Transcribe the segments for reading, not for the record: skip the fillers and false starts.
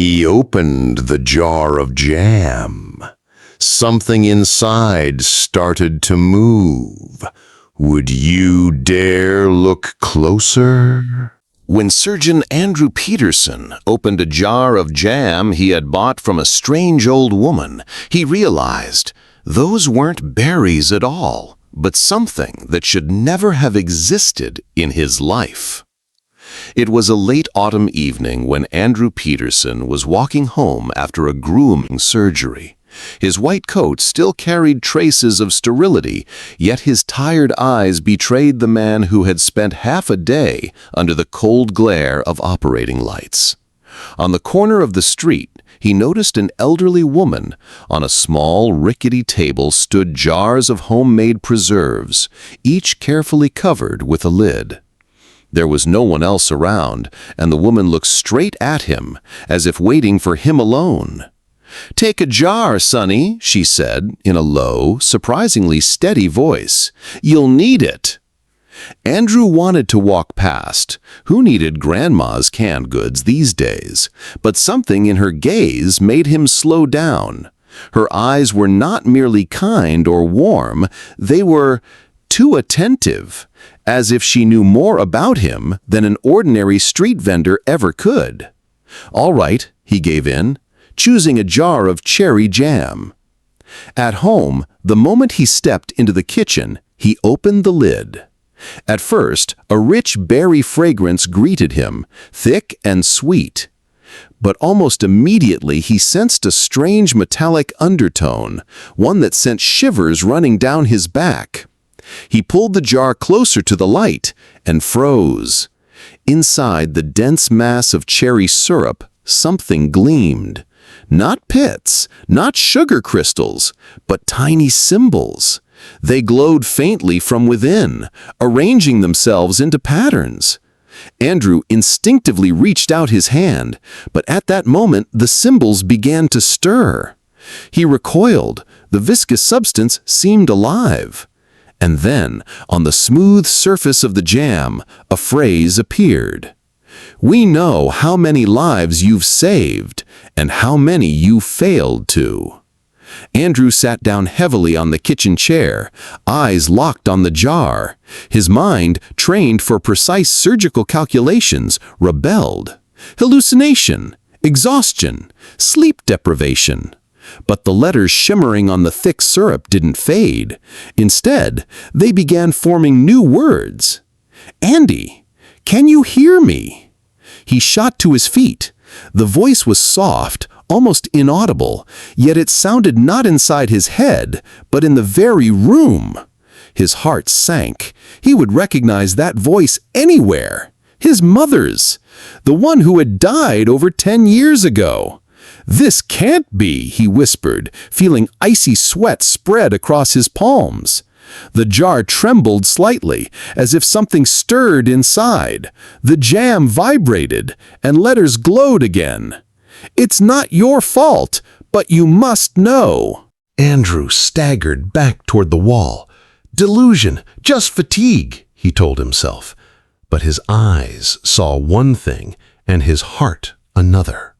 He opened the jar of jam. Something inside started to move. Would you dare look closer? When Surgeon Andrew Peterson opened a jar of jam he had bought from a strange old woman, he realized those weren't berries at all, but something that should never have existed in his life. It was a late autumn evening when Andrew Peterson was walking home after a grueling surgery. His white coat still carried traces of sterility, yet his tired eyes betrayed the man who had spent half a day under the cold glare of operating lights. On the corner of the street, he noticed an elderly woman. On a small, rickety table stood jars of homemade preserves, each carefully covered with a lid. There was no one else around, and the woman looked straight at him, as if waiting for him alone. "Take a jar, Sonny," she said, in a low, surprisingly steady voice. "You'll need it." Andrew wanted to walk past. Who needed Grandma's canned goods these days? But something in her gaze made him slow down. Her eyes were not merely kind or warm, they were too attentive, as if she knew more about him than an ordinary street vendor ever could. "All right," he gave in, choosing a jar of cherry jam. At home, the moment he stepped into the kitchen, he opened the lid. At first, a rich berry fragrance greeted him, thick and sweet. But almost immediately he sensed a strange metallic undertone, one that sent shivers running down his back. He pulled the jar closer to the light and froze. Inside the dense mass of cherry syrup, something gleamed. Not pits, not sugar crystals, but tiny symbols. They glowed faintly from within, arranging themselves into patterns. Andrew instinctively reached out his hand, but at that moment the symbols began to stir. He recoiled. The viscous substance seemed alive. And then, on the smooth surface of the jam, a phrase appeared. "We know how many lives you've saved, and how many you failed to." Andrew sat down heavily on the kitchen chair, eyes locked on the jar. His mind, trained for precise surgical calculations, rebelled. Hallucination, exhaustion, sleep deprivation. But the letters shimmering on the thick syrup didn't fade. Instead, they began forming new words. "Andy, can you hear me?" He shot to his feet. The voice was soft, almost inaudible, yet it sounded not inside his head, but in the very room. His heart sank. He would recognize that voice anywhere. His mother's, the one who had died over 10 years ago. "This can't be," he whispered, feeling icy sweat spread across his palms. The jar trembled slightly, as if something stirred inside. The jam vibrated, and letters glowed again. "It's not your fault, but you must know." Andrew staggered back toward the wall. "Delusion, just fatigue," he told himself. But his eyes saw one thing, and his heart another.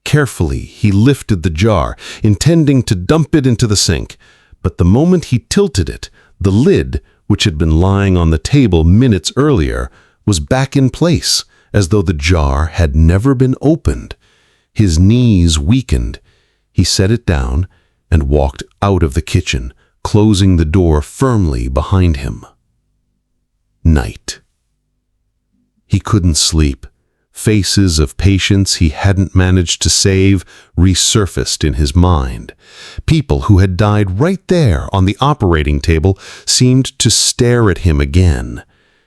Carefully, he lifted the jar, intending to dump it into the sink. But the moment he tilted it, the lid, which had been lying on the table minutes earlier, was back in place, as though the jar had never been opened. His knees weakened. He set it down and walked out of the kitchen, closing the door firmly behind him. Night. He couldn't sleep. Faces of patients he hadn't managed to save resurfaced in his mind. People who had died right there on the operating table seemed to stare at him again.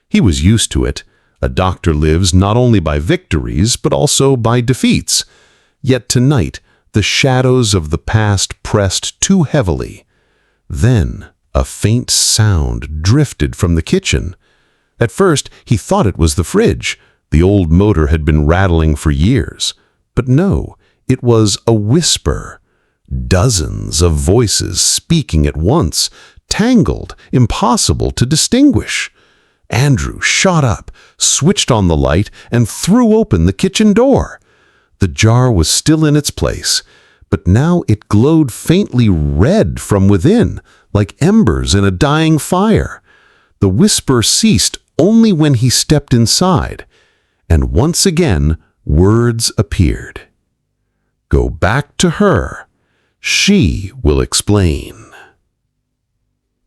He was used to it. A doctor lives not only by victories, but also by defeats. Yet tonight, the shadows of the past pressed too heavily. Then, a faint sound drifted from the kitchen. At first, he thought it was the fridge. The old motor had been rattling for years. But no, it was a whisper. Dozens of voices speaking at once, tangled, impossible to distinguish. Andrew shot up, switched on the light, and threw open the kitchen door. The jar was still in its place, but now it glowed faintly red from within, like embers in a dying fire. The whisper ceased only when he stepped inside, and once again words appeared. "Go back to her. She will explain."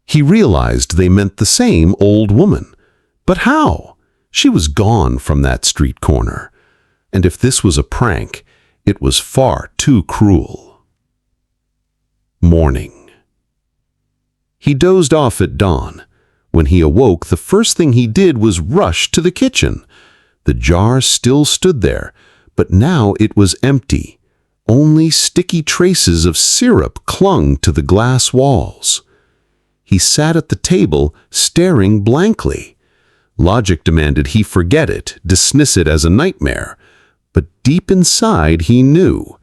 He realized they meant the same old woman. But how? She was gone from that street corner. And if this was a prank, it was far too cruel. Morning. He dozed off at dawn. When he awoke, the first thing he did was rush to the kitchen. The jar still stood there, but now it was empty. Only sticky traces of syrup clung to the glass walls. He sat at the table, staring blankly. Logic demanded he forget it, dismiss it as a nightmare. But deep inside he knew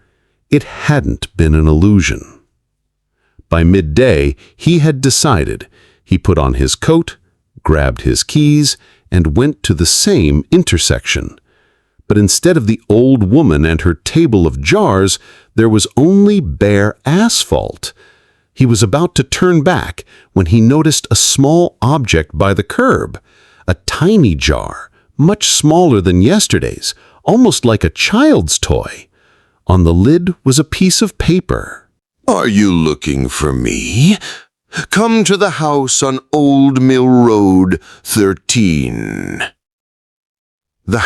it hadn't been an illusion. By midday, he had decided. He put on his coat, grabbed his keys, and went to the same intersection. But instead of the old woman and her table of jars, there was only bare asphalt. He was about to turn back when he noticed a small object by the curb, a tiny jar, much smaller than yesterday's, almost like a child's toy. On the lid was a piece of paper. "Are you looking for me? Come to the house on Old Mill Road 13. The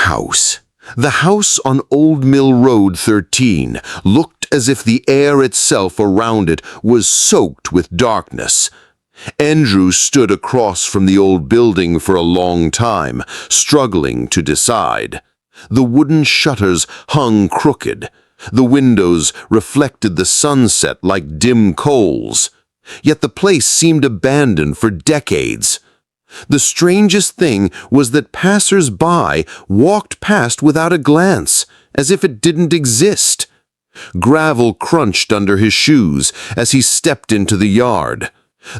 house on Old Mill Road 13 looked as if the air itself around it was soaked with darkness. Andrew stood across from the old building for a long time, struggling to decide. The wooden shutters hung crooked. The windows reflected the sunset like dim coals. Yet the place seemed abandoned for decades. The strangest thing was that passers-by walked past without a glance, as if it didn't exist. Gravel crunched under his shoes as he stepped into the yard.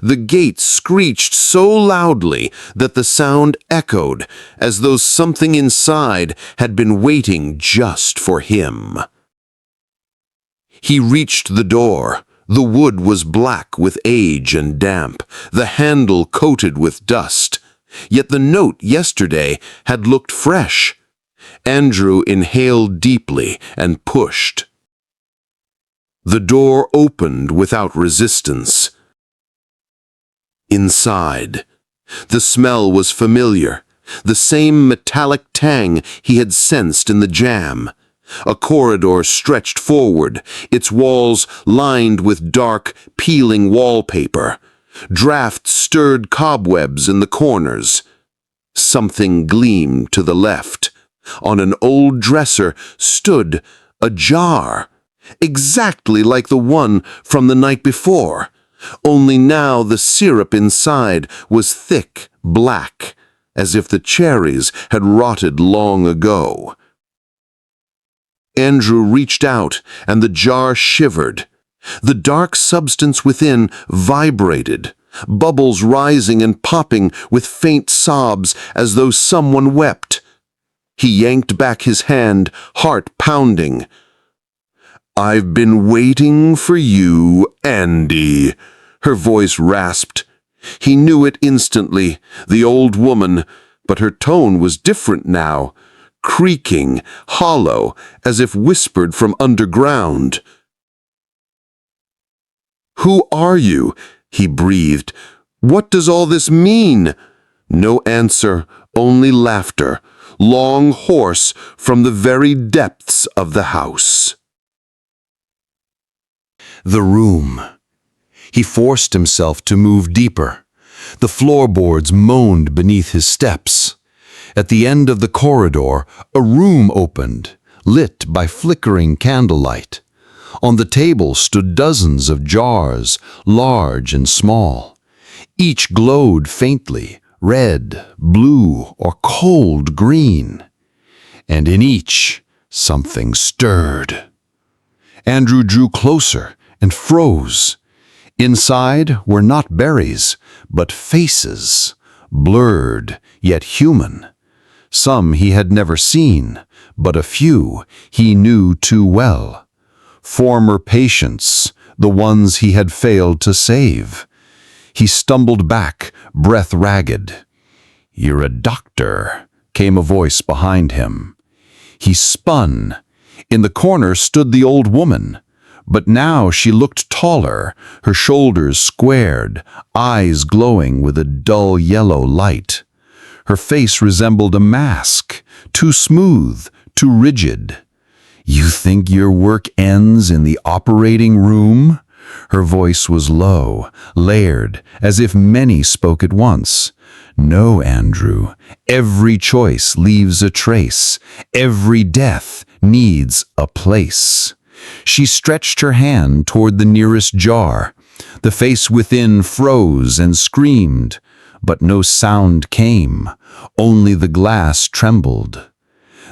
The gate screeched so loudly that the sound echoed, as though something inside had been waiting just for him. He reached the door. The wood was black with age and damp, the handle coated with dust. Yet the note yesterday had looked fresh. Andrew inhaled deeply and pushed. The door opened without resistance. Inside, the smell was familiar, the same metallic tang he had sensed in the jam. A corridor stretched forward, its walls lined with dark, peeling wallpaper. Drafts stirred cobwebs in the corners. Something gleamed to the left. On an old dresser stood a jar, exactly like the one from the night before. Only now the syrup inside was thick, black, as if the cherries had rotted long ago. Andrew reached out, and the jar shivered. The dark substance within vibrated, bubbles rising and popping with faint sobs as though someone wept. He yanked back his hand, heart pounding. "I've been waiting for you, Andy," her voice rasped. He knew it instantly, the old woman, but her tone was different now. Creaking, hollow, as if whispered from underground. "Who are you?" he breathed. "What does all this mean?" No answer, only laughter, long hoarse from the very depths of the house. The room. He forced himself to move deeper. The floorboards moaned beneath his steps. At the end of the corridor, a room opened, lit by flickering candlelight. On the table stood dozens of jars, large and small. Each glowed faintly, red, blue, or cold green. And in each, something stirred. Andrew drew closer and froze. Inside were not berries, but faces, blurred yet human. Some he had never seen, but a few he knew too well. Former patients, the ones he had failed to save. He stumbled back, breath ragged. "You're a doctor," came a voice behind him. He spun. In the corner stood the old woman, but now she looked taller, her shoulders squared, eyes glowing with a dull yellow light. Her face resembled a mask, too smooth, too rigid. "You think your work ends in the operating room?" Her voice was low, layered, as if many spoke at once. "No, Andrew. Every choice leaves a trace. Every death needs a place." She stretched her hand toward the nearest jar. The face within froze and screamed, but no sound came. Only the glass trembled.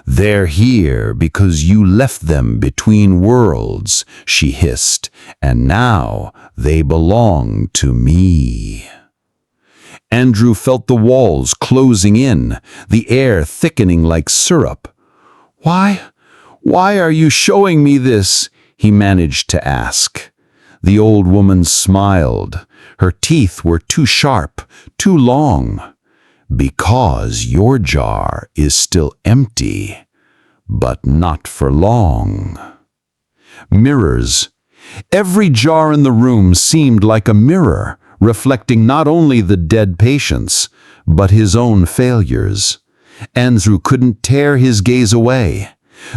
"They're here because you left them between worlds," she hissed, "and now they belong to me." Andrew felt the walls closing in, the air thickening like syrup. Why are you showing me this?" he managed to ask. The old woman smiled. Her teeth were too sharp, too long. "Because your jar is still empty, but not for long." Mirrors. Every jar in the room seemed like a mirror, reflecting not only the dead patients, but his own failures. Andrew couldn't tear his gaze away.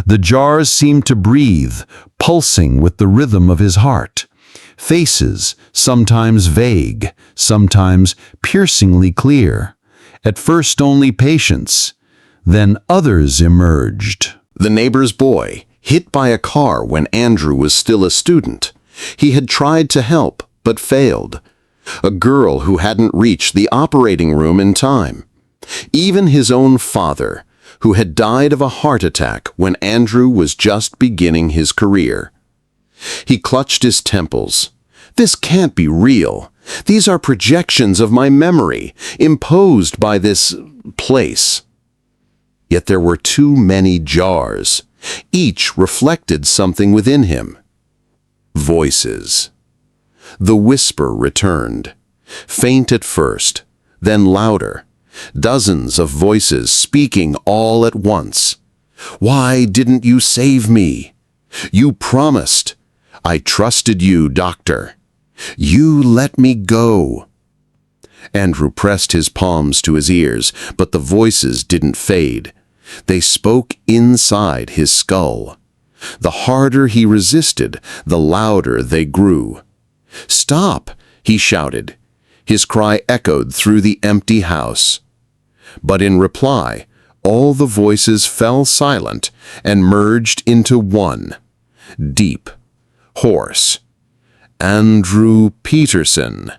The jars seemed to breathe, pulsing with the rhythm of his heart. Faces, sometimes vague, sometimes piercingly clear. At first only patients, then others emerged. The neighbor's boy, hit by a car when Andrew was still a student. He had tried to help, but failed. A girl who hadn't reached the operating room in time. Even his own father, who had died of a heart attack when Andrew was just beginning his career. He clutched his temples. "This can't be real. These are projections of my memory, imposed by this place." Yet there were too many jars. Each reflected something within him. Voices. The whisper returned. Faint at first, then louder. Dozens of voices speaking all at once. "Why didn't you save me? You promised. I trusted you, doctor. You let me go." Andrew pressed his palms to his ears, but the voices didn't fade. They spoke inside his skull. The harder he resisted, the louder they grew. "Stop!" he shouted. His cry echoed through the empty house. But in reply, all the voices fell silent and merged into one. Deep, hoarse. "Andrew Peterson,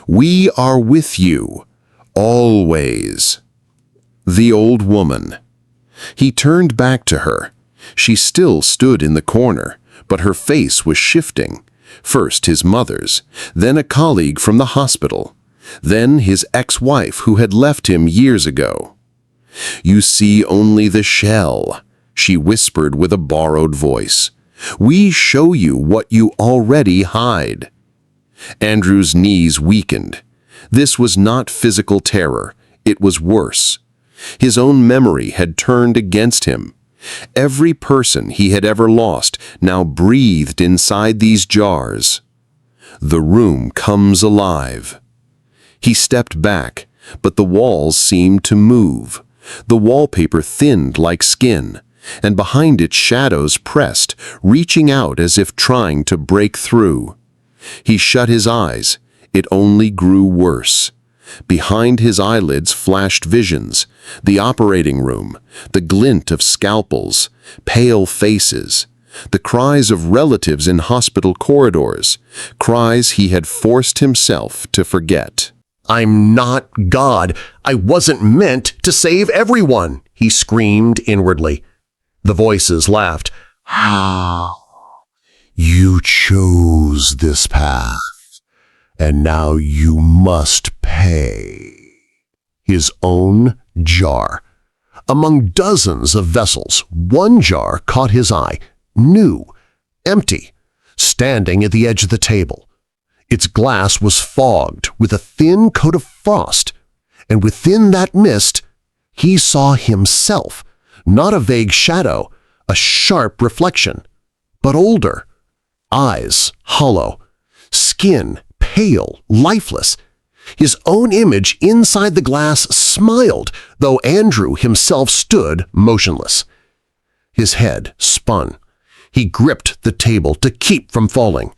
we are with you, always." The old woman. He turned back to her. She still stood in the corner, but her face was shifting. First his mother's, then a colleague from the hospital, then his ex-wife who had left him years ago. "You see only the shell," she whispered with a borrowed voice. "We show you what you already hide." Andrew's knees weakened. This was not physical terror, it was worse. His own memory had turned against him. Every person he had ever lost now breathed inside these jars. The room comes alive. He stepped back, but the walls seemed to move. The wallpaper thinned like skin, and behind it shadows pressed, reaching out as if trying to break through. He shut his eyes. It only grew worse. Behind his eyelids flashed visions, the operating room, the glint of scalpels, pale faces, the cries of relatives in hospital corridors, cries he had forced himself to forget. "I'm not God. I wasn't meant to save everyone," he screamed inwardly. The voices laughed. "How? You chose this path, and now you must pay." His own jar. Among dozens of vessels, one jar caught his eye, new, empty, standing at the edge of the table. Its glass was fogged with a thin coat of frost, and within that mist, he saw himself, not a vague shadow, a sharp reflection, but older. Eyes hollow, skin pale, lifeless. His own image inside the glass smiled, though Andrew himself stood motionless. His head spun. He gripped the table to keep from falling.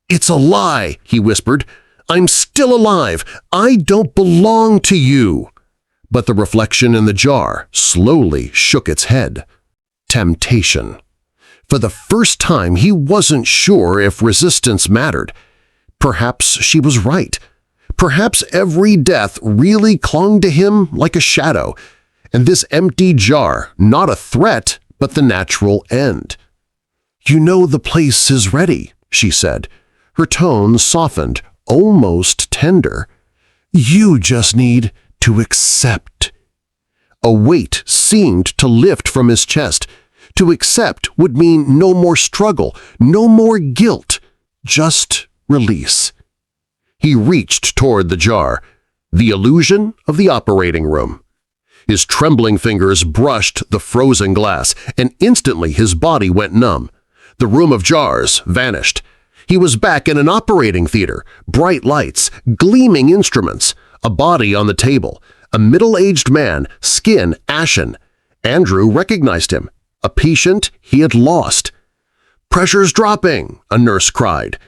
"It's a lie," he whispered. "I'm still alive. I don't belong to you." But the reflection in the jar slowly shook its head. Temptation. For the first time, he wasn't sure if resistance mattered. Perhaps she was right. Perhaps every death really clung to him like a shadow, and this empty jar, not a threat, but the natural end. "You know the place is ready," she said. Her tone softened, almost tender. "You just need to accept." A weight seemed to lift from his chest. To accept would mean no more struggle, no more guilt, just release. He reached toward the jar, the illusion of the operating room. His trembling fingers brushed the frozen glass, and instantly his body went numb. The room of jars vanished. He was back in an operating theater, bright lights, gleaming instruments, a body on the table, a middle-aged man, skin ashen. Andrew recognized him, a patient he had lost. "Pressure's dropping," a nurse cried.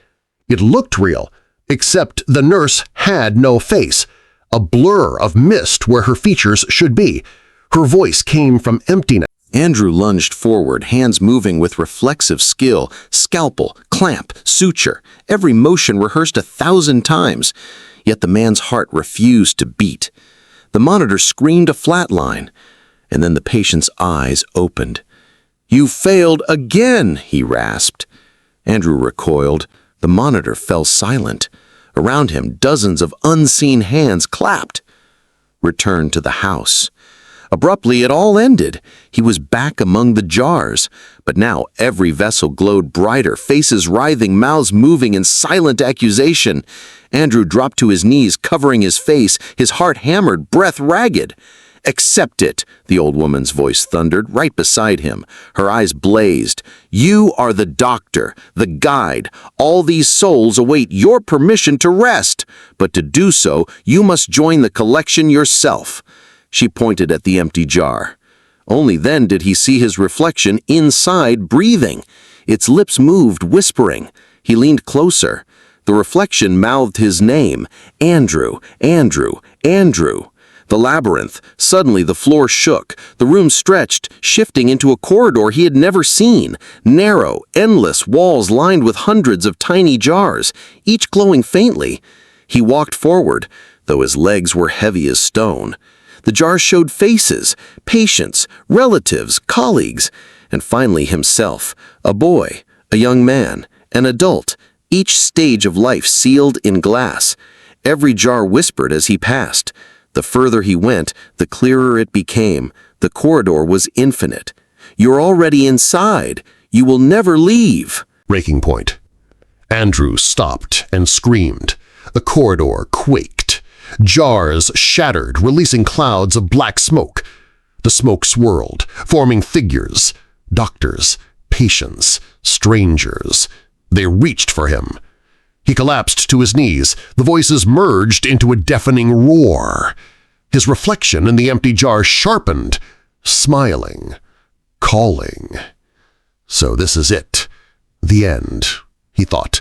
It looked real, except the nurse had no face, a blur of mist where her features should be. Her voice came from emptiness. Andrew lunged forward, hands moving with reflexive skill, scalpel, clamp, suture, every motion rehearsed 1,000 times. Yet the man's heart refused to beat. The monitor screamed a flat line, and then the patient's eyes opened. "You failed again," he rasped. Andrew recoiled. The monitor fell silent. Around him, dozens of unseen hands clapped. Return to the house. Abruptly, it all ended. He was back among the jars, but now every vessel glowed brighter, faces writhing, mouths moving in silent accusation. Andrew dropped to his knees, covering his face, his heart hammered, breath ragged. "Accept it," the old woman's voice thundered, right beside him. Her eyes blazed. "You are the doctor, the guide. All these souls await your permission to rest, but to do so, you must join the collection yourself." She pointed at the empty jar. Only then did he see his reflection inside, breathing. Its lips moved, whispering. He leaned closer. The reflection mouthed his name. "Andrew, Andrew, Andrew." The labyrinth. Suddenly the floor shook. The room stretched, shifting into a corridor he had never seen. Narrow, endless walls lined with hundreds of tiny jars, each glowing faintly. He walked forward, though his legs were heavy as stone. The jars showed faces, patients, relatives, colleagues, and finally himself, a boy, a young man, an adult, each stage of life sealed in glass. Every jar whispered as he passed. The further he went, the clearer it became. The corridor was infinite. "You're already inside. You will never leave." Breaking point. Andrew stopped and screamed. The corridor quaked. Jars shattered, releasing clouds of black smoke. The smoke swirled, forming figures. Doctors, patients, strangers. They reached for him. He collapsed to his knees. The voices merged into a deafening roar. His reflection in the empty jar sharpened, smiling, calling. So this is it. The end, he thought,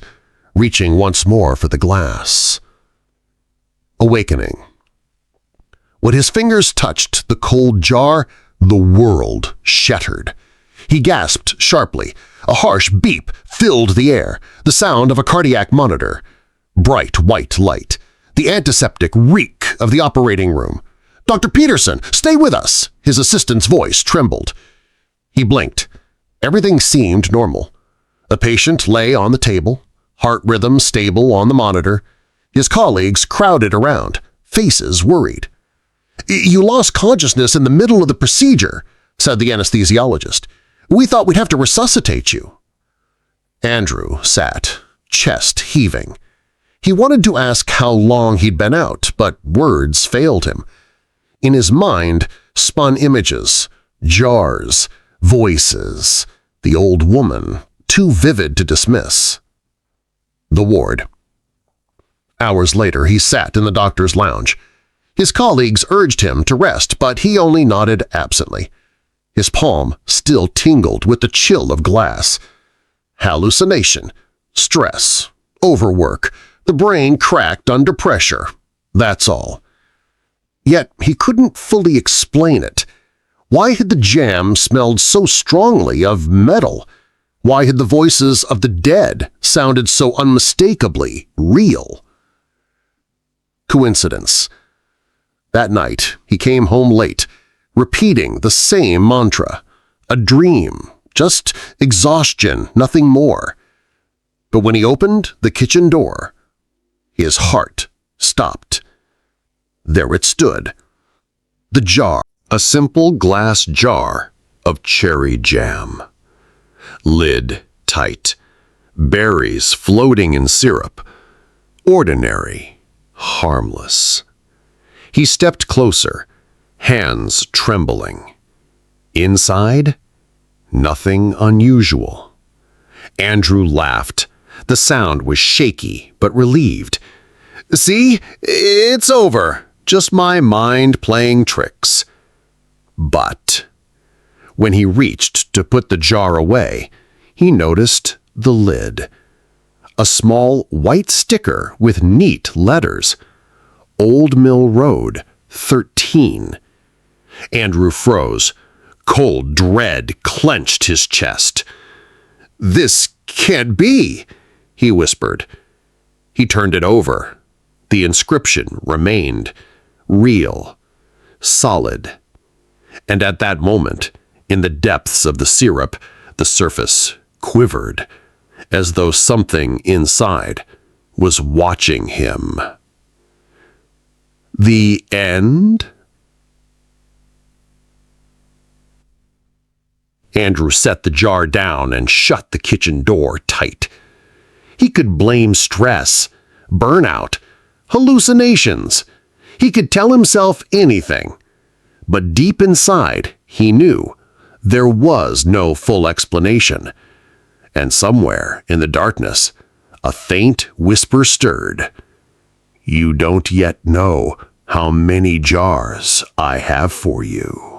reaching once more for the glass. Awakening. When his fingers touched the cold jar, the world shattered. He gasped sharply. A harsh beep filled the air, the sound of a cardiac monitor. Bright white light, the antiseptic reek of the operating room. "Dr. Peterson, stay with us!" His assistant's voice trembled. He blinked. Everything seemed normal. A patient lay on the table, heart rhythm stable on the monitor. His colleagues crowded around, faces worried. "You lost consciousness in the middle of the procedure," said the anesthesiologist. "We thought we'd have to resuscitate you." Andrew sat, chest heaving. He wanted to ask how long he'd been out, but words failed him. In his mind spun images, jars, voices, the old woman, too vivid to dismiss. The ward. Hours later, he sat in the doctor's lounge. His colleagues urged him to rest, but he only nodded absently. His palm still tingled with the chill of glass. Hallucination, stress, overwork, the brain cracked under pressure. That's all. Yet he couldn't fully explain it. Why had the jam smelled so strongly of metal? Why had the voices of the dead sounded so unmistakably real? Coincidence. That night, he came home late, repeating the same mantra. A dream, just exhaustion, nothing more. But when he opened the kitchen door, his heart stopped. There it stood. The jar. A simple glass jar of cherry jam. Lid tight. Berries floating in syrup. Ordinary. Harmless. He stepped closer, hands trembling. Inside, nothing unusual. Andrew laughed. The sound was shaky but relieved. "See, it's over. Just my mind playing tricks." But when he reached to put the jar away, he noticed the lid. A small white sticker with neat letters. Old Mill Road, 13. Andrew froze. Cold dread clenched his chest. "This can't be," he whispered. He turned it over. The inscription remained. Real. Solid. And at that moment, in the depths of the syrup, the surface quivered, as though something inside was watching him. The end? Andrew set the jar down and shut the kitchen door tight. He could blame stress, burnout, hallucinations. He could tell himself anything. But deep inside, he knew there was no full explanation. And somewhere in the darkness, a faint whisper stirred. "You don't yet know how many jars I have for you."